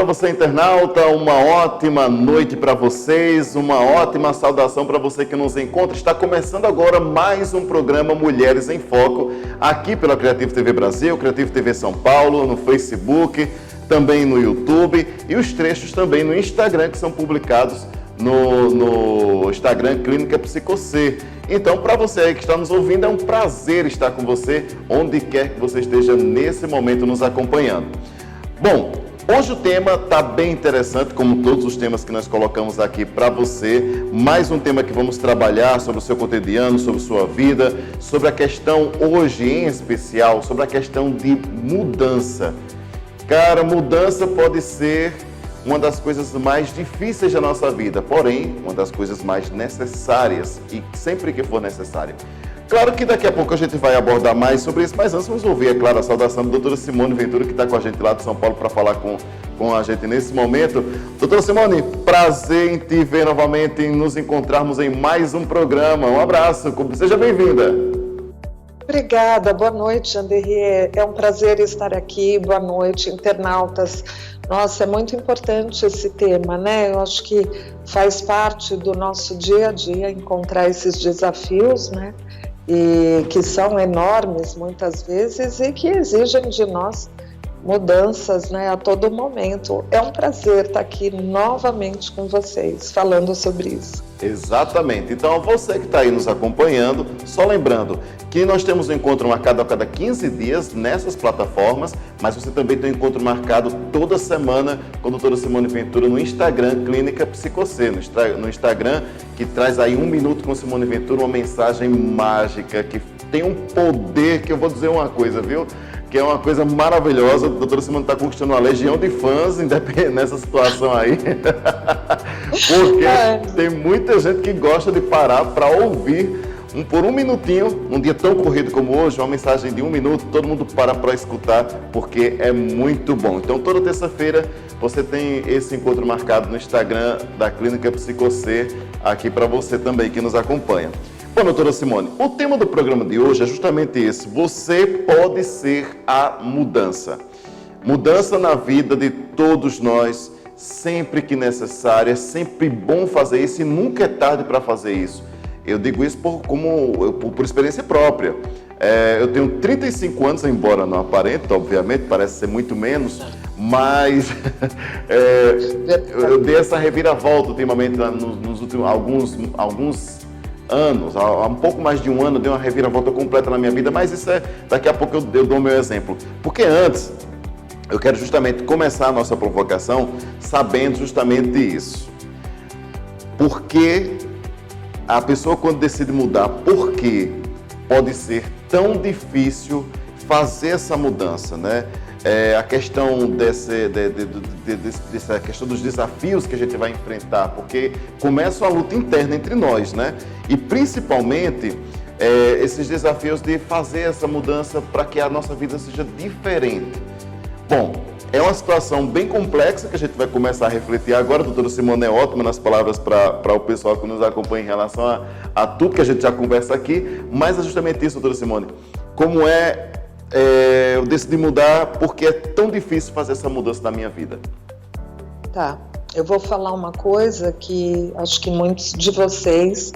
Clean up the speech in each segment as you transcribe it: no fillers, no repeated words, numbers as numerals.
para você, internauta, uma ótima noite para vocês, uma ótima saudação para você que nos encontra. Está começando agora mais um programa Mulheres em Foco, aqui pela Creativo TV Brasil, Creativo TV São Paulo, no Facebook, também no YouTube e os trechos também no Instagram que são publicados no Instagram Clínica Psico-C. Então, para você aí que está nos ouvindo, é um prazer estar com você, onde quer que você esteja nesse momento nos acompanhando. Bom, hoje o tema está bem interessante, como todos os temas que nós colocamos aqui para você. Mais um tema que vamos trabalhar sobre o seu cotidiano, sobre sua vida, sobre a questão hoje em especial, sobre a questão de mudança. Cara, mudança pode ser uma das coisas mais difíceis da nossa vida, porém, uma das coisas mais necessárias e sempre que for necessária. Claro que daqui a pouco a gente vai abordar mais sobre isso, mas antes vamos ouvir, é claro, a saudação da doutora Simone Ventura, que está com a gente lá de São Paulo para falar com a gente nesse momento. Doutora Simone, prazer em te ver novamente, em nos encontrarmos em mais um programa. Um abraço, seja bem-vinda. Obrigada, boa noite, Anderê. É um prazer estar aqui, boa noite, internautas. Nossa, é muito importante esse tema, né? Eu acho que faz parte do nosso dia a dia encontrar esses desafios, né? E que são enormes muitas vezes e que exigem de nós mudanças, né, a todo momento. É um prazer estar aqui novamente com vocês, falando sobre isso. Exatamente. Então, você que está aí nos acompanhando, só lembrando que nós temos um encontro marcado a cada 15 dias nessas plataformas, mas você também tem um encontro marcado toda semana com a doutora Simone Ventura no Instagram Clínica Psico-C, no Instagram, que traz aí 1 minuto com Simone Ventura, uma mensagem mágica, que tem um poder, que eu vou dizer uma coisa, viu? Que é uma coisa maravilhosa. A doutora Simone está conquistando uma legião de fãs nessa situação aí. Porque tem muita gente que gosta de parar para ouvir por 1 minutinho, um dia tão corrido como hoje, uma mensagem de 1 minuto, todo mundo para escutar, porque é muito bom. Então, toda terça-feira você tem esse encontro marcado no Instagram da Clínica Psico-C, aqui para você também que nos acompanha. Bom, doutora Simone, o tema do programa de hoje é justamente esse. Você pode ser a mudança. Mudança na vida de todos nós, sempre que necessário. É sempre bom fazer isso e nunca é tarde para fazer isso. Eu digo isso por experiência própria. Eu tenho 35 anos, embora não aparente, obviamente, parece ser muito menos, mas eu dei essa reviravolta ultimamente, nos últimos alguns anos, há um pouco mais de um ano, deu uma reviravolta completa na minha vida, mas isso daqui a pouco eu dou o meu exemplo. Porque antes, eu quero justamente começar a nossa provocação sabendo justamente isso. Porque a pessoa, quando decide mudar, por que pode ser tão difícil fazer essa mudança, né? A questão dessa questão dos desafios que a gente vai enfrentar, porque começa a luta interna entre nós, né? E principalmente esses desafios de fazer essa mudança para que a nossa vida seja diferente. Bom, é uma situação bem complexa que a gente vai começar a refletir agora. A doutora Simone é ótima nas palavras para o pessoal que nos acompanha em relação a tudo que a gente já conversa aqui, mas é justamente isso, doutora Simone. Como eu decidi mudar porque é tão difícil fazer essa mudança na minha vida? Tá, eu vou falar uma coisa que acho que muitos de vocês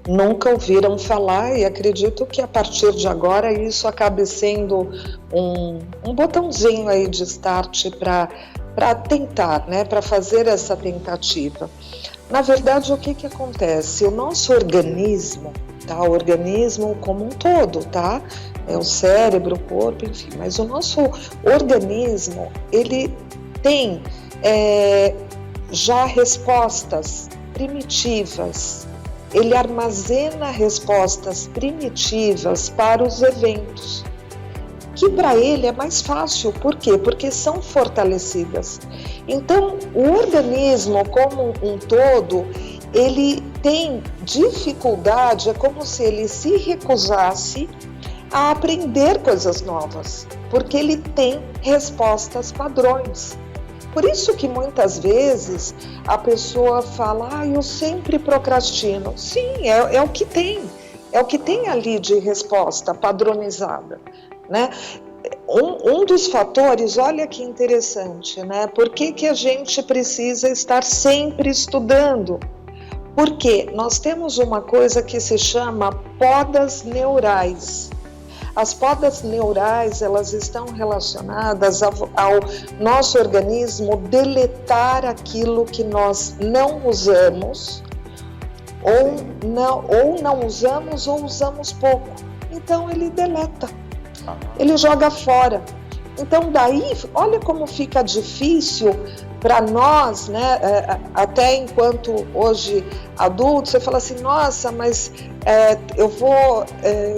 nunca ouviram falar e acredito que a partir de agora isso acabe sendo um botãozinho aí de start para tentar, né, para fazer essa tentativa. Na verdade, o que acontece? O nosso organismo, tá? O organismo como um todo, tá? É o cérebro, o corpo, enfim. Mas o nosso organismo, ele tem já respostas primitivas. Ele armazena respostas primitivas para os eventos, que para ele é mais fácil. Por quê? Porque são fortalecidas. Então, o organismo como um todo, ele tem dificuldade, é como se ele se recusasse a aprender coisas novas, porque ele tem respostas padrões. Por isso que muitas vezes a pessoa fala, eu sempre procrastino. Sim, é o que tem ali de resposta padronizada, né? Um dos fatores, olha que interessante, né? Por que a gente precisa estar sempre estudando? Porque nós temos uma coisa que se chama podas neurais. As podas neurais, elas estão relacionadas ao nosso organismo deletar aquilo que nós não usamos, ou não usamos, ou usamos pouco. Então ele deleta, ele joga fora. Então daí, olha como fica difícil para nós, né? Até enquanto hoje adultos, você fala assim, nossa, mas eu vou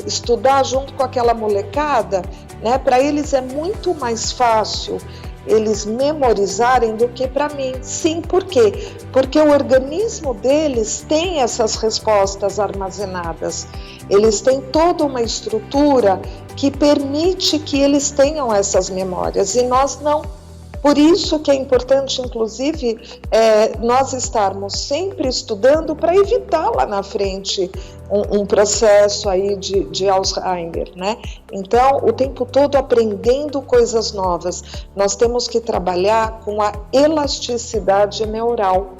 estudar junto com aquela molecada, né? Para eles é muito mais fácil eles memorizarem do que para mim. Sim, por quê? Porque o organismo deles tem essas respostas armazenadas. Eles têm toda uma estrutura que permite que eles tenham essas memórias e nós não. Por isso que é importante, inclusive, nós estarmos sempre estudando para evitar lá na frente um processo aí de Alzheimer, né? Então, o tempo todo aprendendo coisas novas. Nós temos que trabalhar com a elasticidade neural.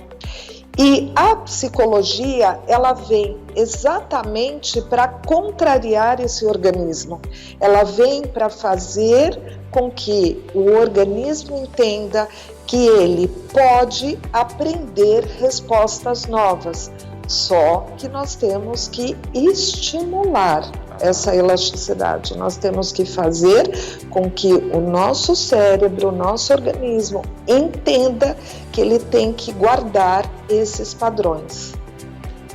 E a psicologia, ela vem exatamente para contrariar esse organismo. Ela vem para fazer com que o organismo entenda que ele pode aprender respostas novas. Só que nós temos que estimular essa elasticidade. Nós temos que fazer com que o nosso cérebro, o nosso organismo entenda que ele tem que guardar esses padrões.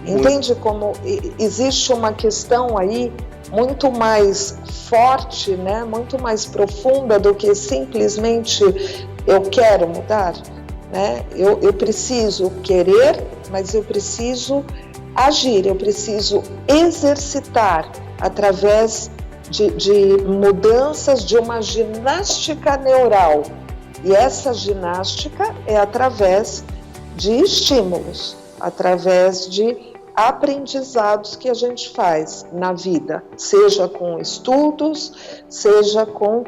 Entende como existe uma questão aí muito mais forte, né? Muito mais profunda do que simplesmente eu quero mudar, né? Eu preciso querer, mas eu preciso agir, eu preciso exercitar através de mudanças, de uma ginástica neural. E essa ginástica é através de estímulos, através de aprendizados que a gente faz na vida, seja com estudos, seja com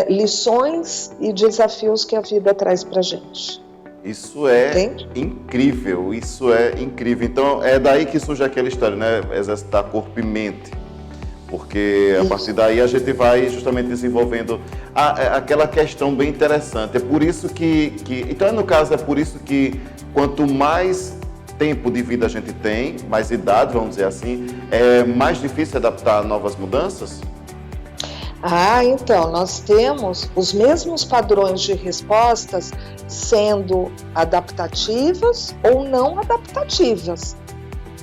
lições e desafios que a vida traz pra gente. Isso é incrível, isso é incrível. Então, é daí que surge aquela história, né? Exercitar corpo e mente. Porque a partir daí a gente vai justamente desenvolvendo aquela questão bem interessante. É por isso que... Então, no caso, é por isso que quanto mais tempo de vida a gente tem, mais idade, vamos dizer assim, é mais difícil adaptar a novas mudanças? Então, nós temos os mesmos padrões de respostas sendo adaptativas ou não adaptativas.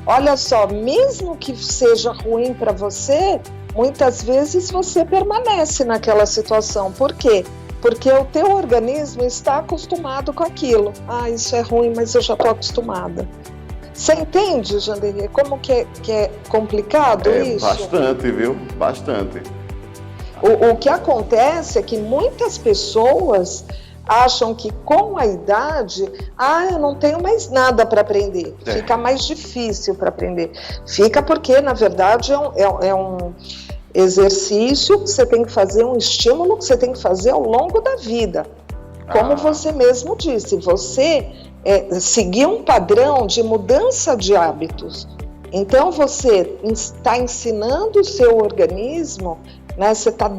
Olha só, mesmo que seja ruim para você, muitas vezes você permanece naquela situação. Por quê? Porque o teu organismo está acostumado com aquilo. Isso é ruim, mas eu já estou acostumada. Você entende, Janderê, como que é complicado isso? Bastante, viu? Bastante. O que acontece é que muitas pessoas acham que com a idade, eu não tenho mais nada para aprender. Fica mais difícil para aprender. Fica porque, na verdade, é um exercício que você tem que fazer, um estímulo que você tem que fazer ao longo da vida. Como você mesmo disse, você seguir um padrão de mudança de hábitos. Então, você está ensinando o seu organismo, né, você está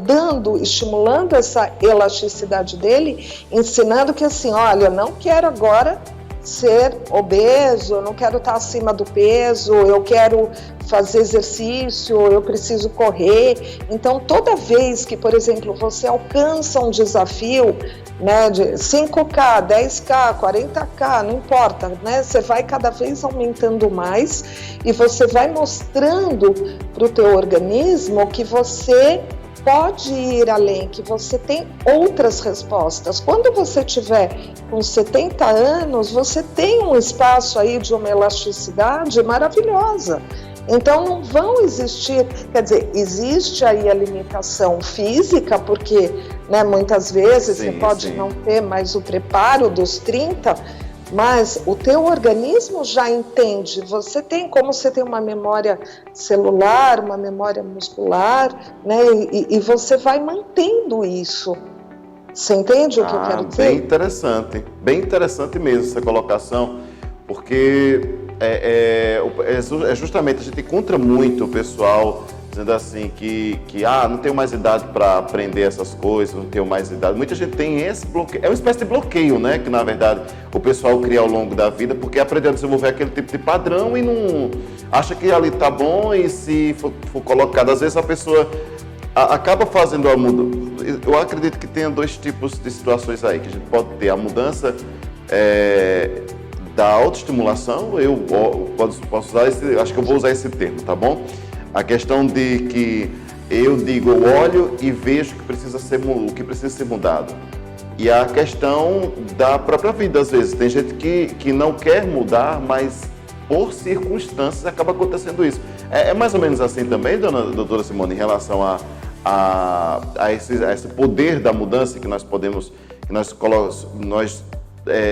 estimulando essa elasticidade dele, ensinando que assim, olha, eu não quero agora ser obeso, eu não quero estar acima do peso, eu quero fazer exercício, eu preciso correr. Então, toda vez que, por exemplo, você alcança um desafio, né, de 5K, 10K, 40K, não importa, né, você vai cada vez aumentando mais e você vai mostrando para o teu organismo que você pode ir além, que você tem outras respostas. Quando você tiver com 70 anos, você tem um espaço aí de uma elasticidade maravilhosa. Então não vão existir, quer dizer, existe aí a limitação física, porque, né, muitas vezes você pode não ter mais o preparo dos 30, mas o teu organismo já entende. Você tem, como você tem uma memória celular, uma memória muscular, né? E você vai mantendo isso. Você entende o que eu quero dizer? Bem interessante mesmo essa colocação, porque é justamente, a gente encontra muito o pessoal dizendo assim que não tenho mais idade para aprender essas coisas, não tenho mais idade. Muita gente tem esse bloqueio, é uma espécie de bloqueio, né, que na verdade o pessoal cria ao longo da vida, porque aprendeu a desenvolver aquele tipo de padrão e não acha que ali tá bom, e se for colocado, às vezes a pessoa acaba fazendo a mudança. Eu acredito que tenha dois tipos de situações aí, que a gente pode ter a mudança da autoestimulação, eu posso usar acho que eu vou usar esse termo, tá bom? A questão de que eu digo, eu olho e vejo o que precisa ser mudado. E a questão da própria vida, às vezes. Tem gente que não quer mudar, mas por circunstâncias acaba acontecendo isso. É mais ou menos assim também, doutora Simone, em relação a esse poder da mudança que nós podemos, que nós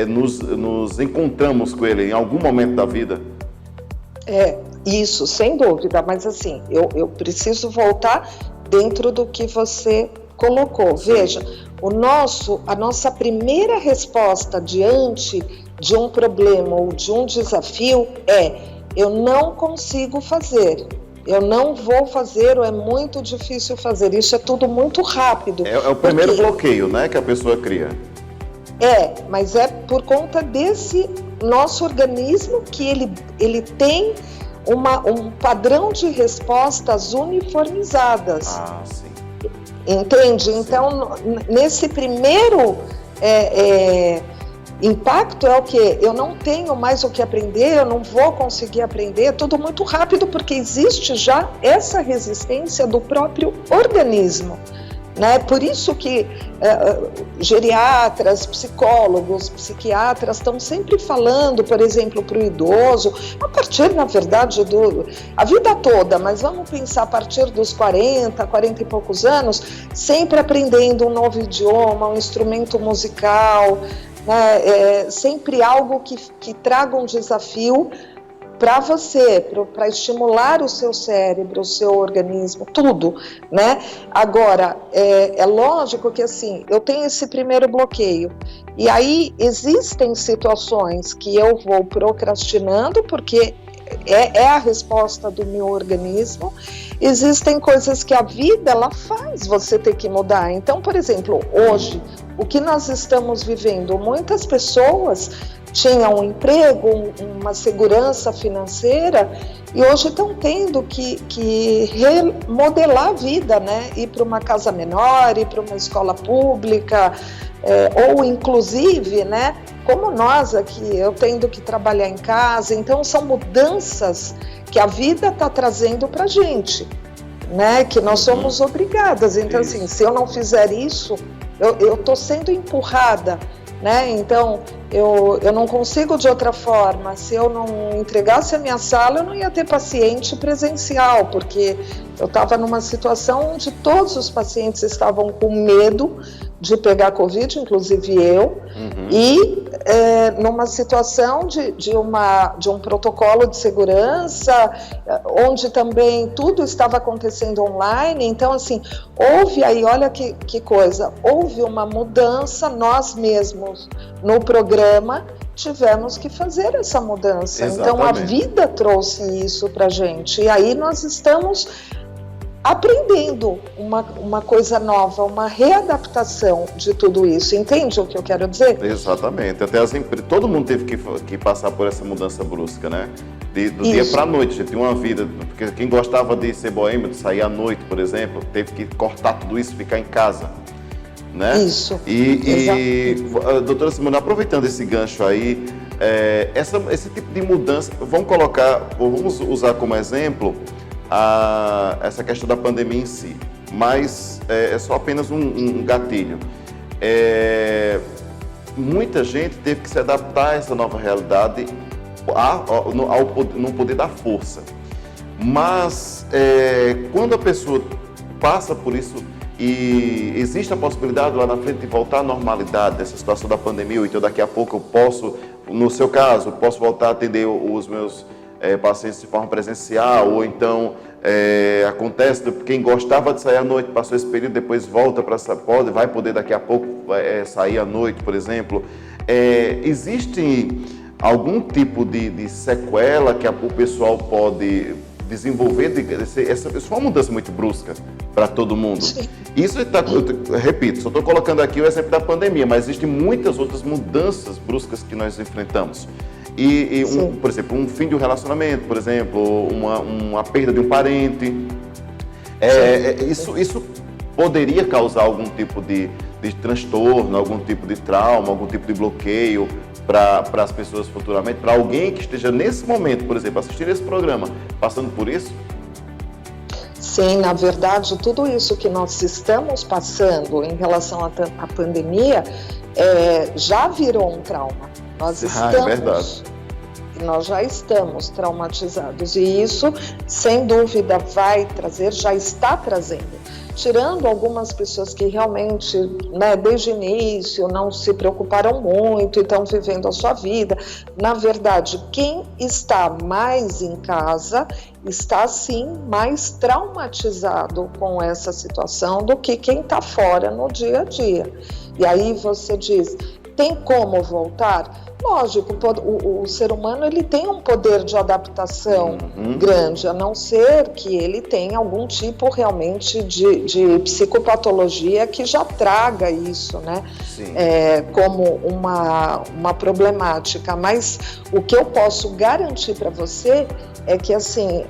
nos encontramos com ele em algum momento da vida? Isso, sem dúvida, mas assim, eu preciso voltar dentro do que você colocou. Sim. Veja, a nossa primeira resposta diante de um problema ou de um desafio eu não consigo fazer, eu não vou fazer, ou é muito difícil fazer. Isso é tudo muito rápido. É o primeiro bloqueio, né, que a pessoa cria. Mas é por conta desse nosso organismo que ele tem um padrão de respostas uniformizadas. Sim. Entende? Sim. Então, nesse primeiro impacto é o quê? Eu não tenho mais o que aprender, eu não vou conseguir aprender, é tudo muito rápido, porque existe já essa resistência do próprio organismo. Né? Por isso que geriatras, psicólogos, psiquiatras estão sempre falando, por exemplo, para o idoso, a partir, na verdade, a vida toda, mas vamos pensar a partir dos 40 e poucos anos, sempre aprendendo um novo idioma, um instrumento musical, né? Sempre algo que traga um desafio para você, para estimular o seu cérebro, o seu organismo, tudo, né? Agora, é lógico que assim, eu tenho esse primeiro bloqueio, e aí existem situações que eu vou procrastinando, porque é a resposta do meu organismo. Existem coisas que a vida, ela faz você ter que mudar. Então, por exemplo, hoje, o que nós estamos vivendo, muitas pessoas tinham um emprego, uma segurança financeira, e hoje estão tendo que remodelar a vida, né? Ir para uma casa menor, ir para uma escola pública, ou inclusive, né? Como nós aqui, eu tendo que trabalhar em casa. Então são mudanças que a vida está trazendo para a gente, né? Que nós somos obrigadas. Então assim, se eu não fizer isso, eu estou sendo empurrada, né? Então eu não consigo de outra forma. Se eu não entregasse a minha sala, eu não ia ter paciente presencial, porque eu estava numa situação onde todos os pacientes estavam com medo de pegar Covid, inclusive eu, e numa situação de um protocolo de segurança, onde também tudo estava acontecendo online. Então, assim, houve aí, olha que coisa, houve uma mudança, nós mesmos, no programa, tivemos que fazer essa mudança. Exatamente. Então, a vida trouxe isso pra gente, e aí nós estamos aprendendo uma coisa nova, uma readaptação de tudo isso. Entende o que eu quero dizer? Exatamente. Até todo mundo teve que passar por essa mudança brusca, né? Do dia para a noite. A gente tinha uma vida, porque quem gostava de ser boêmio, de sair à noite, por exemplo, teve que cortar tudo isso e ficar em casa, né? Isso. E doutora Simone, aproveitando esse gancho aí, esse tipo de mudança, vamos usar como exemplo essa questão da pandemia em si, mas é só apenas um gatilho. Muita gente teve que se adaptar a essa nova realidade no poder da força, mas quando a pessoa passa por isso e existe a possibilidade lá na frente de voltar à normalidade, dessa situação da pandemia, ou então daqui a pouco eu posso no seu caso, posso voltar a atender os meus pacientes de forma presencial, ou então acontece, quem gostava de sair à noite, passou esse período, depois volta para vai poder daqui a pouco sair à noite, por exemplo. Existe algum tipo de sequela que o pessoal pode desenvolver? Essa foi uma mudança muito brusca para todo mundo. Sim. Isso eu repito, só estou colocando aqui o exemplo da pandemia, mas existem muitas outras mudanças bruscas que nós enfrentamos. Por exemplo, um fim de um relacionamento, por exemplo, uma perda de um parente. Isso poderia causar algum tipo de transtorno, algum tipo de trauma, algum tipo de bloqueio para as pessoas futuramente, para alguém que esteja nesse momento, por exemplo, assistindo esse programa, passando por isso? Sim, na verdade, tudo isso que nós estamos passando em relação à pandemia já virou um trauma. Nós já estamos traumatizados e isso, sem dúvida, vai trazer, já está trazendo. Tirando algumas pessoas que realmente, desde o início, não se preocuparam muito e estão vivendo a sua vida. Na verdade, quem está mais em casa está, sim, mais traumatizado com essa situação do que quem está fora no dia a dia. E aí você diz, tem como voltar? Lógico, o ser humano ele tem um poder de adaptação grande, a não ser que ele tenha algum tipo realmente de psicopatologia que já traga isso, né? Como uma problemática. Mas o que eu posso garantir para você é que assim,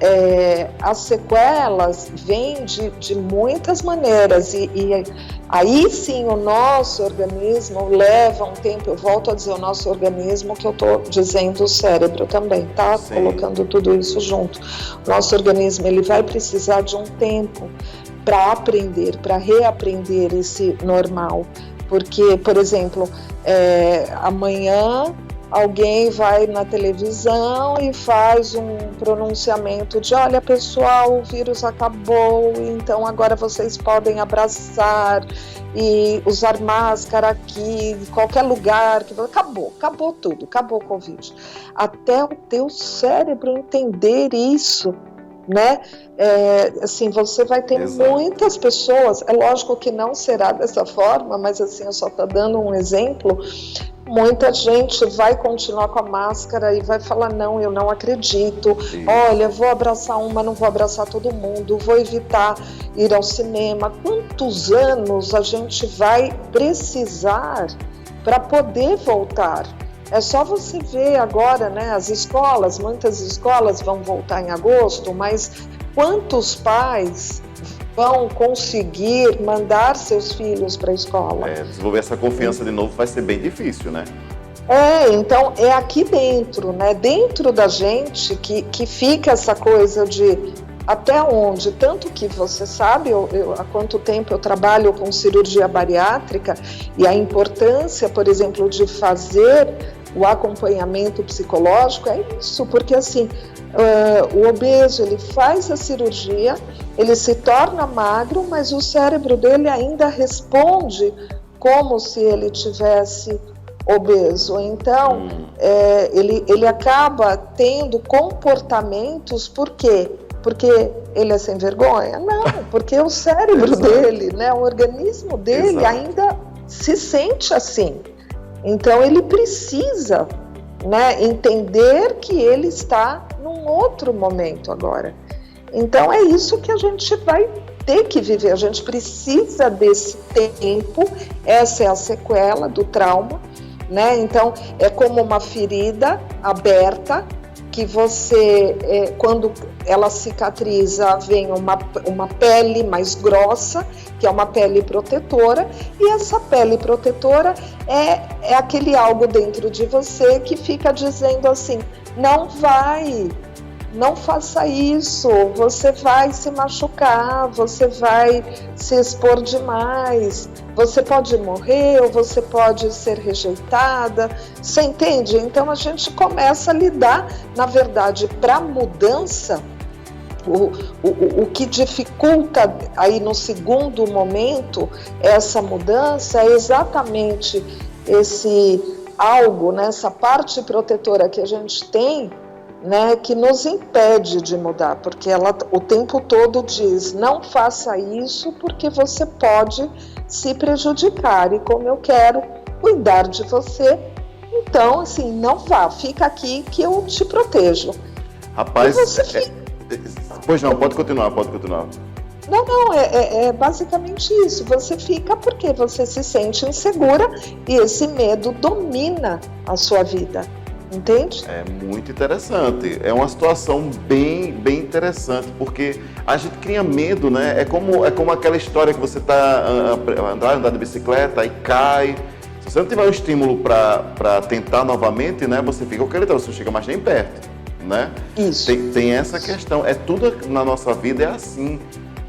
as sequelas vêm de muitas maneiras e aí sim o nosso organismo leva um tempo, eu volto a dizer o nosso organismo, que eu estou dizendo o cérebro também, tá? Sim. Colocando tudo isso junto. O nosso organismo ele vai precisar de um tempo para aprender, para reaprender esse normal. Porque, por exemplo, amanhã alguém vai na televisão e faz um pronunciamento de olha pessoal, o vírus acabou, então agora vocês podem abraçar e usar máscara aqui, em qualquer lugar, acabou tudo, acabou o Covid. Até o teu cérebro entender isso, né? Assim, você vai ter muitas pessoas, é lógico que não será dessa forma, mas assim, eu só estou dando um exemplo. Muita gente vai continuar com a máscara e vai falar, não, eu não acredito. Sim. Olha, vou abraçar mas não vou abraçar todo mundo, vou evitar ir ao cinema. Quantos anos a gente vai precisar para poder voltar? É só você ver agora, né, as escolas, muitas escolas vão voltar em agosto, mas quantos pais vão conseguir mandar seus filhos para a escola? Desenvolver essa confiança de novo vai ser bem difícil, né? Então é aqui dentro, né? Dentro da gente que fica essa coisa de até onde, tanto que você sabe há quanto tempo eu trabalho com cirurgia bariátrica e a importância, por exemplo, de fazer o acompanhamento psicológico é isso, porque assim, o obeso ele faz a cirurgia, ele se torna magro, mas o cérebro dele ainda responde como se ele tivesse obeso. Então, ele acaba tendo comportamentos, por quê? Porque ele é sem vergonha? Não, porque o cérebro dele, né, o organismo dele ainda se sente assim. Então, ele precisa, né, entender que ele está num outro momento agora. Então, é isso que a gente vai ter que viver. A gente precisa desse tempo, essa é a sequela do trauma, né? Então, é como uma ferida aberta, que você, quando ela cicatriza, vem uma pele mais grossa, que é uma pele protetora, e essa pele protetora é aquele algo dentro de você que fica dizendo assim, não faça isso, você vai se machucar, você vai se expor demais, você pode morrer ou você pode ser rejeitada, você entende? Então a gente começa a lidar, na verdade, para a mudança, o que dificulta aí no segundo momento essa mudança é exatamente esse algo nessa parte protetora que a gente tem, né, que nos impede de mudar, porque ela o tempo todo diz, não faça isso porque você pode se prejudicar, e como eu quero cuidar de você, então, assim, não vá, fica aqui que eu te protejo. Rapaz, pois não, pode continuar. Não, é basicamente isso. Você fica porque você se sente insegura e esse medo domina a sua vida, entende? É muito interessante. É uma situação bem interessante, porque a gente cria medo, né? É como aquela história que você está andando de bicicleta e cai. Se você não tiver um estímulo para tentar novamente, né? Você fica então você não chega mais nem perto, né? Isso. Tem essa questão. Tudo na nossa vida é assim.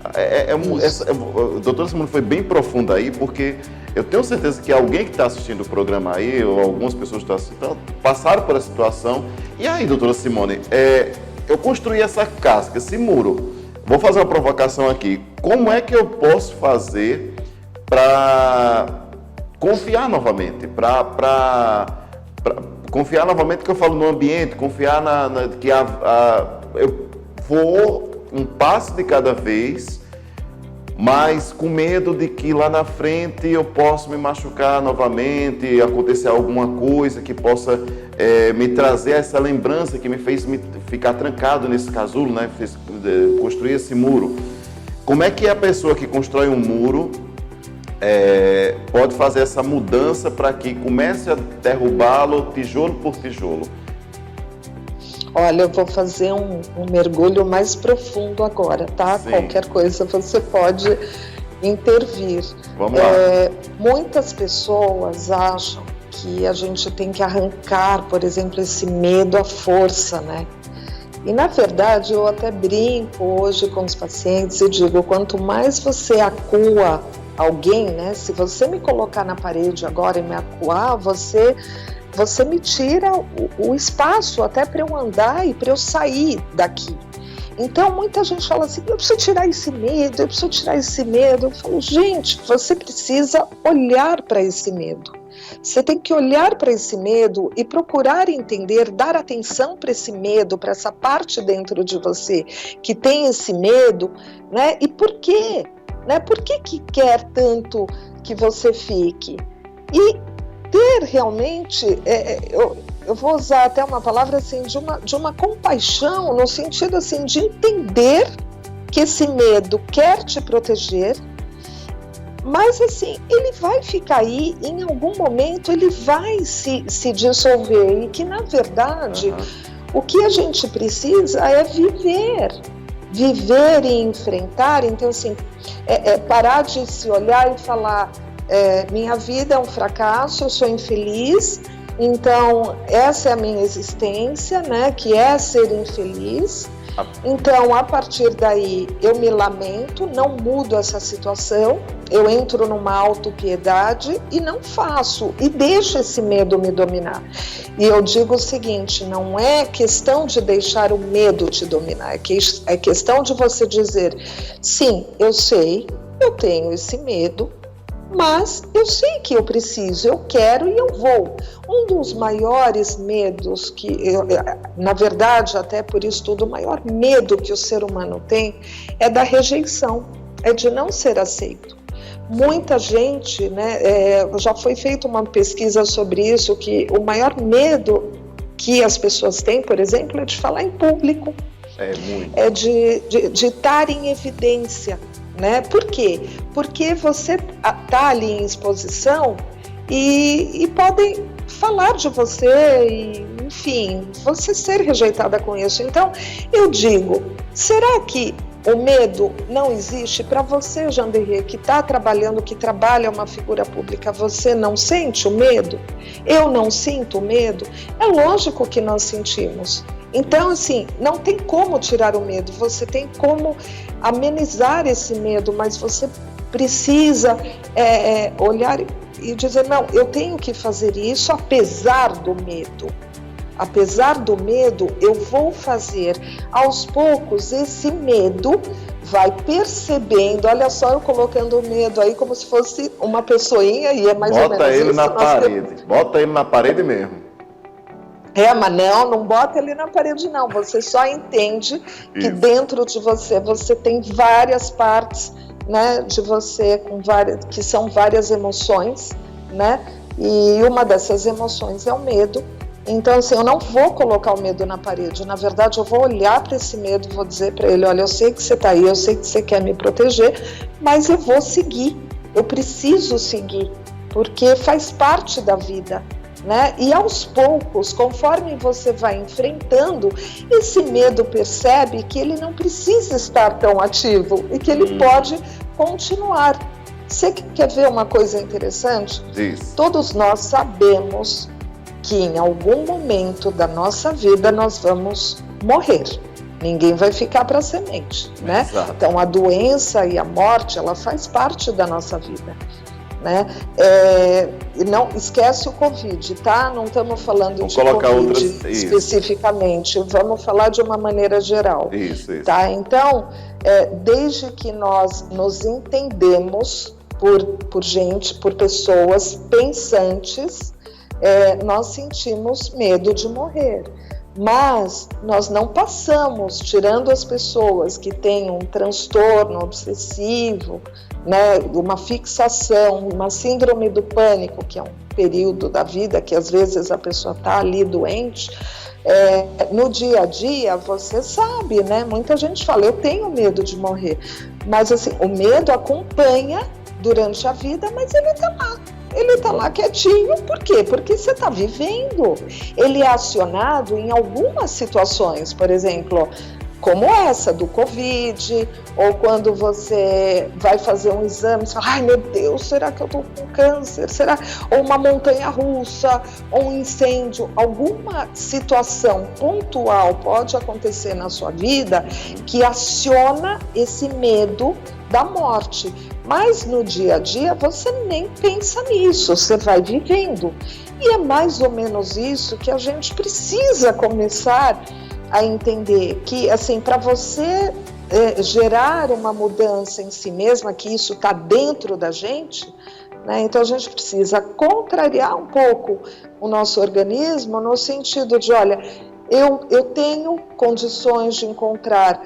A doutora Simone foi bem profunda aí, porque eu tenho certeza que alguém que está assistindo o programa aí, ou algumas pessoas que estão assistindo, passaram por essa situação. E aí, doutora Simone, eu construí essa casca, esse muro. Vou fazer uma provocação aqui. Como é que eu posso fazer para confiar novamente? Para confiar novamente, que eu falo no ambiente, confiar que eu vou um passo de cada vez, mas com medo de que lá na frente eu possa me machucar novamente, acontecer alguma coisa que possa me trazer essa lembrança que me fez ficar trancado nesse casulo, né? Fez construir esse muro. Como é que a pessoa que constrói um muro pode fazer essa mudança para que comece a derrubá-lo tijolo por tijolo? Olha, eu vou fazer um mergulho mais profundo agora, tá? Sim. Qualquer coisa você pode intervir. Vamos lá. Muitas pessoas acham que a gente tem que arrancar, por exemplo, esse medo à força, né? E, na verdade, eu até brinco hoje com os pacientes e digo, quanto mais você acua alguém, né? Se você me colocar na parede agora e me acuar, você me tira o espaço até para eu andar e para eu sair daqui. Então, muita gente fala assim, eu preciso tirar esse medo. Eu falo, gente, você precisa olhar para esse medo. Você tem que olhar para esse medo e procurar entender, dar atenção para esse medo, para essa parte dentro de você que tem esse medo, né? E por quê? Né? Por que quer tanto que você fique? E ter realmente, eu vou usar até uma palavra assim, de uma compaixão, no sentido assim, de entender que esse medo quer te proteger, mas assim, ele vai ficar aí, em algum momento ele vai se dissolver, e que na verdade, o que a gente precisa é viver e enfrentar. Então assim, parar de se olhar e falar, minha vida é um fracasso, eu sou infeliz, então essa é a minha existência, né, que é ser infeliz. Então, a partir daí, eu me lamento, não mudo essa situação, eu entro numa autopiedade e não faço, e deixo esse medo me dominar. E eu digo o seguinte, não é questão de deixar o medo te dominar, é questão de você dizer, sim, eu sei, eu tenho esse medo, mas eu sei que eu preciso, eu quero e eu vou. Um dos maiores medos na verdade, até por isso tudo, o maior medo que o ser humano tem é da rejeição, é de não ser aceito. Muita gente, né, já foi feita uma pesquisa sobre isso, que o maior medo que as pessoas têm, por exemplo, é de falar em público. É de estar em evidência. Né? Por quê? Porque você está ali em exposição e podem falar de você e, enfim, você ser rejeitada com isso. Então, eu digo, será que o medo não existe para você, Janderê, que está trabalhando, que trabalha uma figura pública? Você não sente o medo? Eu não sinto o medo? É lógico que nós sentimos. Então, assim, não tem como tirar o medo, você tem como amenizar esse medo, mas você precisa olhar e dizer, não, eu tenho que fazer isso apesar do medo. apesar do medo, eu vou fazer aos poucos esse medo, vai percebendo, olha só eu colocando o medo aí como se fosse uma pessoinha e é mais ou menos Bota ele isso. na parede, bota ele na parede mesmo. Mas não bota ele na parede não, você só entende que dentro de você tem várias partes, né, de você que são várias emoções, né, e uma dessas emoções é o medo. Então, assim, eu não vou colocar o medo na parede, na verdade eu vou olhar para esse medo e vou dizer para ele, olha, eu sei que você está aí, eu sei que você quer me proteger, mas eu vou seguir, eu preciso seguir, porque faz parte da vida, né? E aos poucos, conforme você vai enfrentando, esse medo percebe que ele não precisa estar tão ativo e que ele pode continuar. Você quer ver uma coisa interessante? Isso. Todos nós sabemos que em algum momento da nossa vida nós vamos morrer. Ninguém vai ficar para semente, né? Exato. Então a doença e a morte, ela faz parte da nossa vida, né? Não esquece o Covid, tá? Não estamos falando de Covid especificamente, vamos falar de uma maneira geral. Isso. Tá? Então, desde que nós nos entendemos por pessoas pensantes, nós sentimos medo de morrer, mas nós não passamos, tirando as pessoas que têm um transtorno obsessivo, né, uma fixação, uma síndrome do pânico, que é um período da vida que às vezes a pessoa está ali doente, no dia a dia você sabe, né, muita gente fala, eu tenho medo de morrer, mas assim, o medo acompanha durante a vida, mas ele está lá. Ele está lá quietinho, por quê? Porque você está vivendo. Ele é acionado em algumas situações, por exemplo, como essa do Covid, ou quando você vai fazer um exame, você fala, ai meu Deus, será que eu estou com câncer? Será? Ou uma montanha-russa, ou um incêndio, alguma situação pontual pode acontecer na sua vida que aciona esse medo da morte. Mas no dia a dia você nem pensa nisso, você vai vivendo. E é mais ou menos isso que a gente precisa começar a entender, que assim, para você gerar uma mudança em si mesma, que isso está dentro da gente, né? Então a gente precisa contrariar um pouco o nosso organismo no sentido de, olha, eu tenho condições de encontrar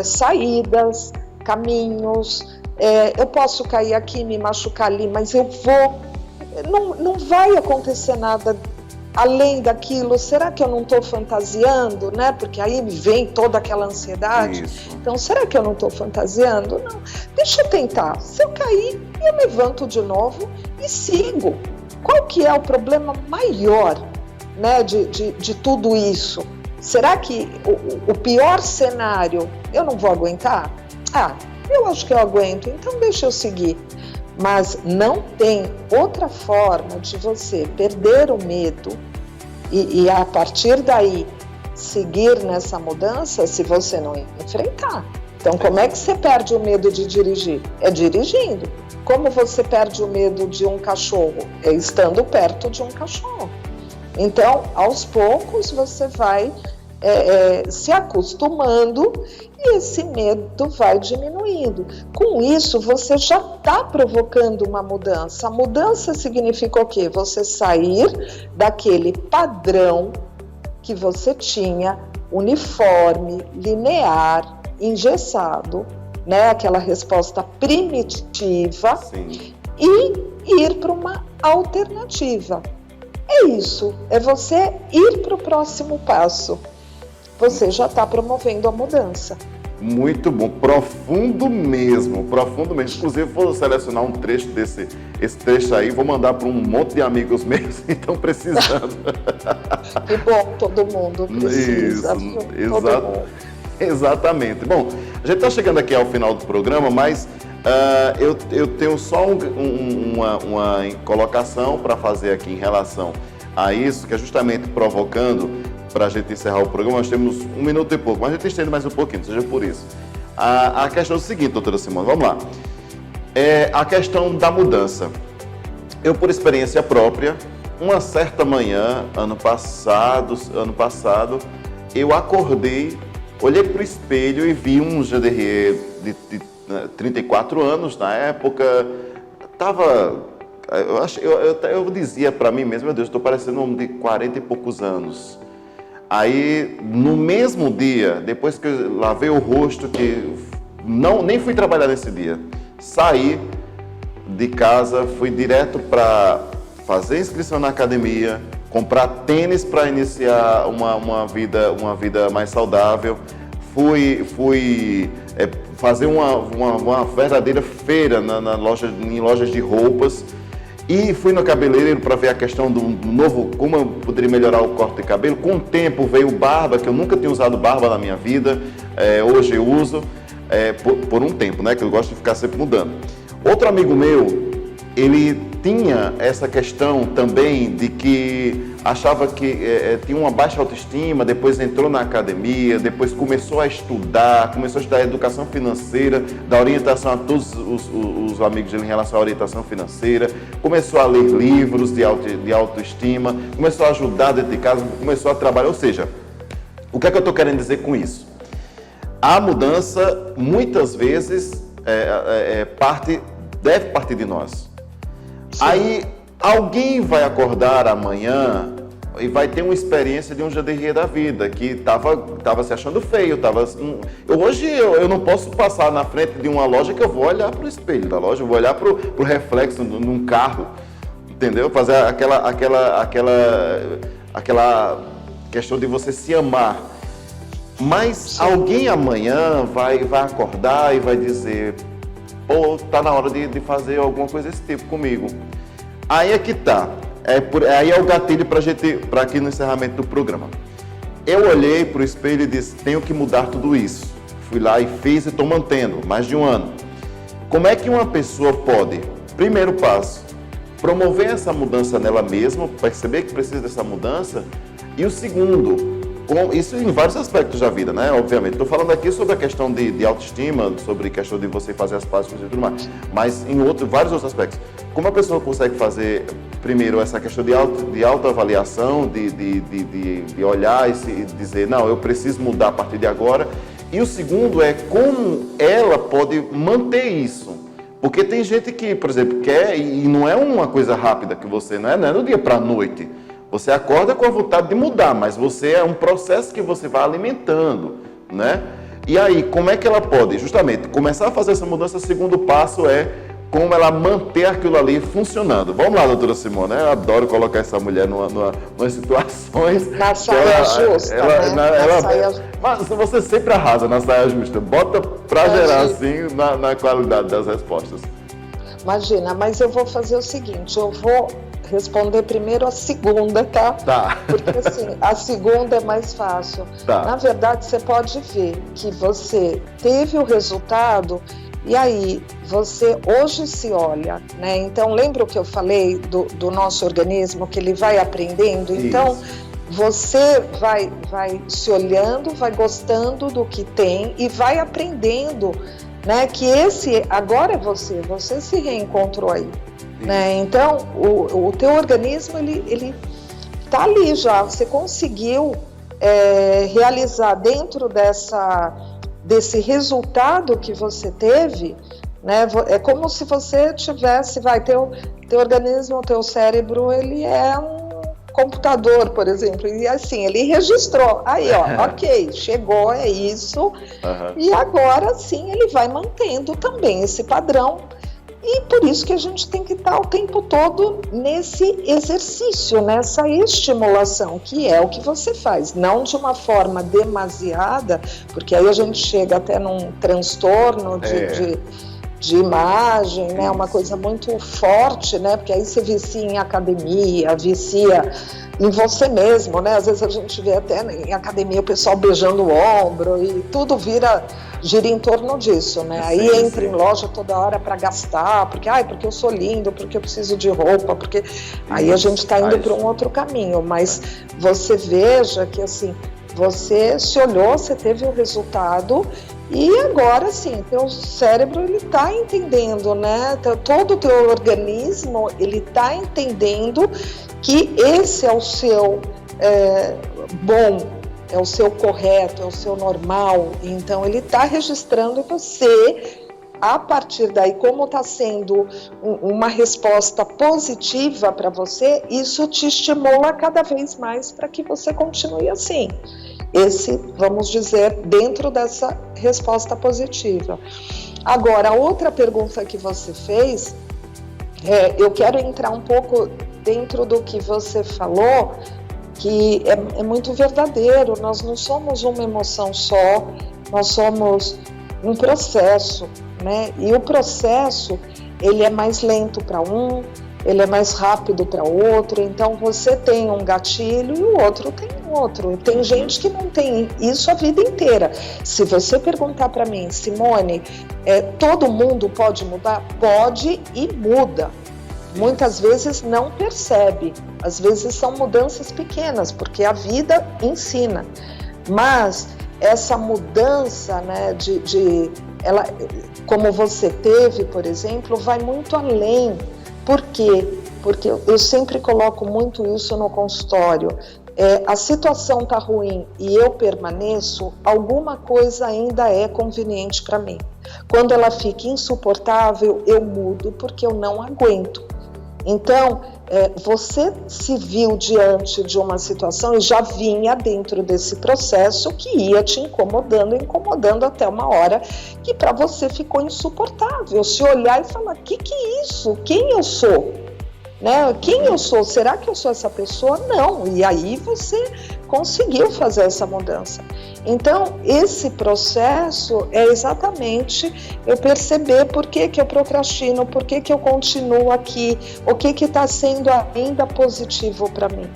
saídas, caminhos, eu posso cair aqui, me machucar ali, mas eu vou, não vai acontecer nada além daquilo. Será que eu não estou fantasiando, né? Porque aí me vem toda aquela ansiedade. Isso. Então, será que eu não estou fantasiando? Não, deixa eu tentar. Se eu cair, eu levanto de novo e sigo. Qual que é o problema maior, né, de tudo isso? Será que o pior cenário eu não vou aguentar? Eu acho que eu aguento, então deixa eu seguir. Mas não tem outra forma de você perder o medo e a partir daí seguir nessa mudança se você não enfrentar. Então, como é que você perde o medo de dirigir? É dirigindo. Como você perde o medo de um cachorro? É estando perto de um cachorro. Então, aos poucos você vai se acostumando e esse medo vai diminuindo. Com isso, você já está provocando uma mudança. A mudança significa o quê? Você sair daquele padrão que você tinha, uniforme, linear, engessado, né? Aquela resposta primitiva. Sim. E ir para uma alternativa. É isso, é você ir para o próximo passo. Você já está promovendo a mudança. Muito bom, profundo mesmo. Inclusive, vou selecionar um trecho esse trecho aí, vou mandar para um monte de amigos meus que estão precisando. Que bom, todo mundo precisa. Isso, exatamente. Bom, a gente está chegando aqui ao final do programa, mas eu tenho só uma colocação para fazer aqui em relação a isso, que é justamente provocando. Para a gente encerrar o programa, nós temos 1 minuto e pouco, mas a gente estende mais um pouquinho, seja por isso. A questão é o seguinte, doutora Simone, vamos lá. A questão da mudança. Eu, por experiência própria, uma certa manhã, ano passado, eu acordei, olhei para o espelho e vi um Jean-Derrier de 34 anos na época. Eu dizia para mim mesmo, meu Deus, estou parecendo um homem de 40 e poucos anos. Aí, no mesmo dia, depois que eu lavei o rosto, nem fui trabalhar nesse dia, saí de casa, fui direto para fazer inscrição na academia, comprar tênis para iniciar uma vida mais saudável, fui fazer uma verdadeira feira em lojas de roupas, e fui no cabeleireiro para ver a questão do novo, como eu poderia melhorar o corte de cabelo. Com o tempo veio barba, que eu nunca tinha usado barba na minha vida, hoje eu uso, por um tempo, né, que eu gosto de ficar sempre mudando. Outro amigo meu, ele tinha essa questão também de que achava que tinha uma baixa autoestima, depois entrou na academia, depois começou a estudar educação financeira, da orientação a todos os amigos dele em relação à orientação financeira, começou a ler livros de autoestima, começou a ajudar dentro de casa, começou a trabalhar. Ou seja, o que é que eu estou querendo dizer com isso? A mudança, muitas vezes, deve partir de nós. Sim. Aí, alguém vai acordar amanhã e vai ter uma experiência de um Jean-Derrier da vida, que estava se achando feio. Hoje eu não posso passar na frente de uma loja que eu vou olhar para o espelho da loja, eu vou olhar para o reflexo num carro, entendeu? Fazer aquela questão de você se amar. Mas alguém amanhã vai acordar e vai dizer: pô, tá na hora de fazer alguma coisa desse tipo comigo. Aí é que tá. Aí é o gatilho para aqui no encerramento do programa. Eu olhei para o espelho e disse: tenho que mudar tudo isso. Fui lá e fiz e estou mantendo, mais de um ano. Como é que uma pessoa pode, primeiro passo, promover essa mudança nela mesma, perceber que precisa dessa mudança? E o segundo, isso em vários aspectos da vida, né? Obviamente, estou falando aqui sobre a questão de autoestima, sobre a questão de você fazer as pazes e tudo mais, mas em vários outros aspectos. Como a pessoa consegue fazer, primeiro, essa questão de autoavaliação, de olhar e dizer: não, eu preciso mudar a partir de agora. E o segundo é como ela pode manter isso. Porque tem gente que, por exemplo, quer, e não é uma coisa rápida que você, não é do dia para a noite. Você acorda com a vontade de mudar, mas é um processo que você vai alimentando, né? E aí, como é que ela pode, justamente, começar a fazer essa mudança? O segundo passo é como ela manter aquilo ali funcionando. Vamos lá, doutora Simone, eu adoro colocar essa mulher nas situações... Na saia justa, Mas você sempre arrasa na saia justa. Bota pra gerar, assim, na qualidade das respostas. Imagina, mas eu vou fazer o seguinte, eu vou responder primeiro a segunda, tá? Tá. Porque assim, a segunda é mais fácil. Tá. Na verdade, você pode ver que você teve o resultado e aí você hoje se olha, né? Então, lembra o que eu falei do nosso organismo, que ele vai aprendendo? Isso. Então, você vai se olhando, vai gostando do que tem e vai aprendendo, né? Que agora é você se reencontrou aí. Né? Então, o teu organismo, ele tá ali já, você conseguiu realizar dentro desse resultado que você teve, né? É como se você tivesse, teu organismo, teu cérebro, ele é um computador, por exemplo, e assim, ele registrou, aí ó, ok, chegou, é isso, e agora sim ele vai mantendo também esse padrão. E por isso que a gente tem que estar o tempo todo nesse exercício, nessa estimulação, que é o que você faz, não de uma forma demasiada, porque aí a gente chega até num transtorno de imagem, né? Uma coisa muito forte, né? Porque aí você vicia em academia, vicia em você mesmo, né? Às vezes a gente vê até em academia o pessoal beijando o ombro e tudo gira em torno disso, né? Aí entra em loja toda hora para gastar, porque eu sou lindo, porque eu preciso de roupa, porque aí a gente está indo para um outro caminho, mas você veja que assim, você se olhou, você teve o resultado E agora sim, teu cérebro ele está entendendo, né? Todo o teu organismo ele está entendendo que esse é o seu bom, é o seu correto, é o seu normal. Então ele está registrando você. A partir daí, como está sendo uma resposta positiva para você, isso te estimula cada vez mais para que você continue assim. Esse, vamos dizer, dentro dessa resposta positiva. Agora, a outra pergunta que você fez, eu quero entrar um pouco dentro do que você falou, que é muito verdadeiro. Nós não somos uma emoção só, nós somos um processo, né? E o processo, ele é mais lento para um, ele é mais rápido para outro, então você tem um gatilho e o outro tem outro. E tem gente que não tem isso a vida inteira. Se você perguntar para mim, Simone, todo mundo pode mudar? Pode e muda. Muitas vezes não percebe, às vezes são mudanças pequenas, porque a vida ensina. Mas essa mudança, né, ela, como você teve, por exemplo, vai muito além. Por quê? Porque eu sempre coloco muito isso no consultório. A situação está ruim e eu permaneço, alguma coisa ainda é conveniente para mim. Quando ela fica insuportável, eu mudo porque eu não aguento. Então, você se viu diante de uma situação e já vinha dentro desse processo que ia te incomodando até uma hora que para você ficou insuportável. Se olhar e falar, que é isso? Quem eu sou? Né? Quem eu sou? Será que eu sou essa pessoa? Não. E aí você conseguiu fazer essa mudança. Então, esse processo é exatamente eu perceber por que eu procrastino, por que eu continuo aqui, o que está sendo ainda positivo para mim.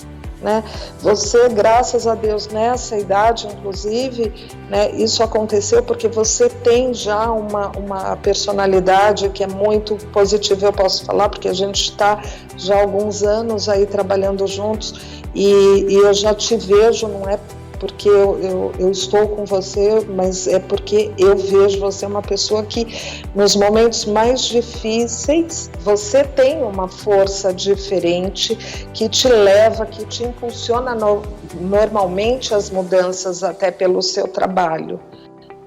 Né? Você, graças a Deus, nessa idade, inclusive, né, isso aconteceu porque você tem já uma personalidade que é muito positiva, eu posso falar, porque a gente está já há alguns anos aí trabalhando juntos e eu já te vejo, não é porque eu estou com você, mas é porque eu vejo você uma pessoa que nos momentos mais difíceis você tem uma força diferente que te leva, que te impulsiona normalmente as mudanças até pelo seu trabalho.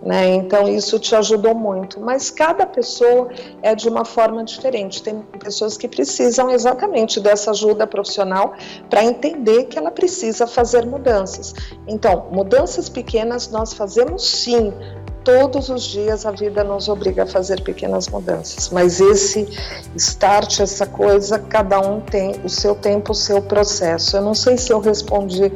Né? Então isso te ajudou muito, mas cada pessoa é de uma forma diferente. Tem pessoas que precisam exatamente dessa ajuda profissional para entender que ela precisa fazer mudanças. Então, mudanças pequenas nós fazemos sim. Todos os dias a vida nos obriga a fazer pequenas mudanças, mas esse start, essa coisa, cada um tem o seu tempo, o seu processo. Eu não sei se eu respondi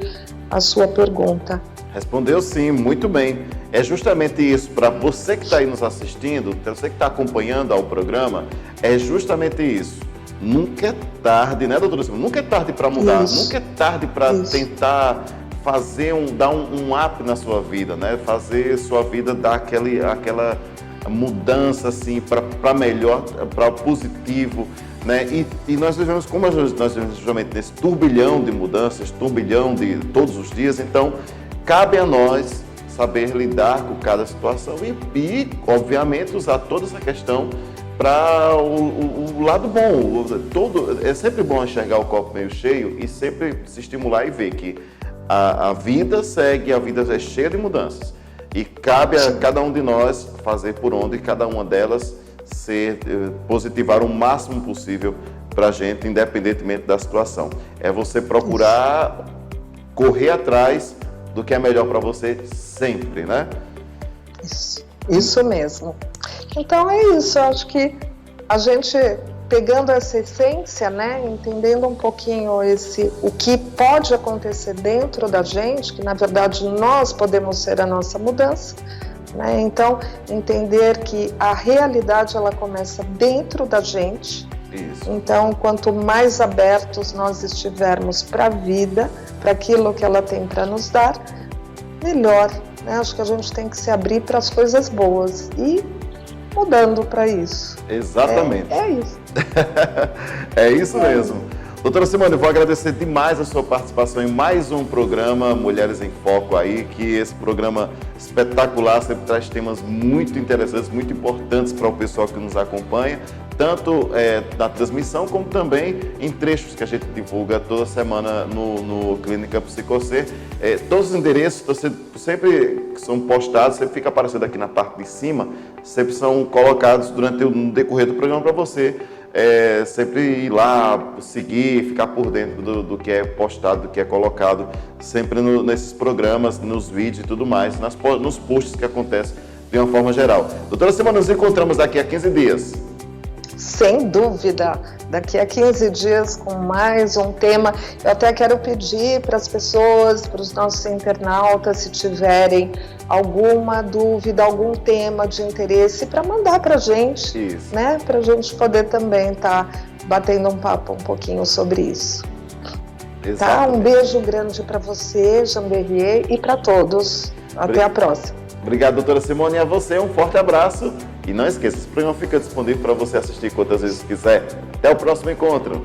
a sua pergunta. Respondeu sim, muito bem. É justamente isso, para você que está aí nos assistindo, você que está acompanhando ao programa, é justamente isso. Nunca é tarde, né, doutora Simone? Nunca é tarde para mudar, isso. Nunca é tarde para tentar fazer dar um up na sua vida, né? Fazer sua vida dar aquela mudança assim para melhor, para positivo, né? E nós vivemos, como nós vivemos justamente nesse turbilhão de mudanças, turbilhão de todos os dias, então cabe a nós saber lidar com cada situação e obviamente, usar toda essa questão para o lado bom. É sempre bom enxergar o copo meio cheio e sempre se estimular e ver que a vida segue, a vida é cheia de mudanças. E cabe a cada um de nós fazer por onde cada uma delas positivar o máximo possível para a gente, independentemente da situação. É você procurar correr atrás do que é melhor para você sempre, né? Isso mesmo. Então é isso, eu acho que a gente pegando essa essência, né, entendendo um pouquinho o que pode acontecer dentro da gente, que na verdade nós podemos ser a nossa mudança, né? Então entender que a realidade ela começa dentro da gente. Isso. Então, quanto mais abertos nós estivermos para a vida, para aquilo que ela tem para nos dar, melhor, né? Acho que a gente tem que se abrir para as coisas boas e mudando para isso. Exatamente. É isso. É isso mesmo. Doutora Simone, eu vou agradecer demais a sua participação em mais um programa Mulheres em Foco aí, que esse programa espetacular sempre traz temas muito interessantes, muito importantes para o pessoal que nos acompanha, tanto na transmissão como também em trechos que a gente divulga toda semana no Clínica Psicocer. Todos os endereços sempre que são postados, sempre fica aparecendo aqui na parte de cima, sempre são colocados no decorrer do programa para você sempre ir lá, seguir, ficar por dentro do que é postado, do que é colocado, sempre nesses programas, nos vídeos e tudo mais, nos posts que acontecem de uma forma geral. Doutora Simone, nos encontramos daqui a 15 dias. Sem dúvida, daqui a 15 dias com mais um tema. Eu até quero pedir para as pessoas, para os nossos internautas, se tiverem alguma dúvida, algum tema de interesse, para mandar para a gente, né? Para a gente poder também estar batendo um papo um pouquinho sobre isso. Tá? Um beijo grande para você, Jean-Berrier, e para todos. Até a próxima. Obrigado, doutora Simone, e a você um forte abraço. E não esqueça, esse programa fica disponível para você assistir quantas vezes quiser. Até o próximo encontro.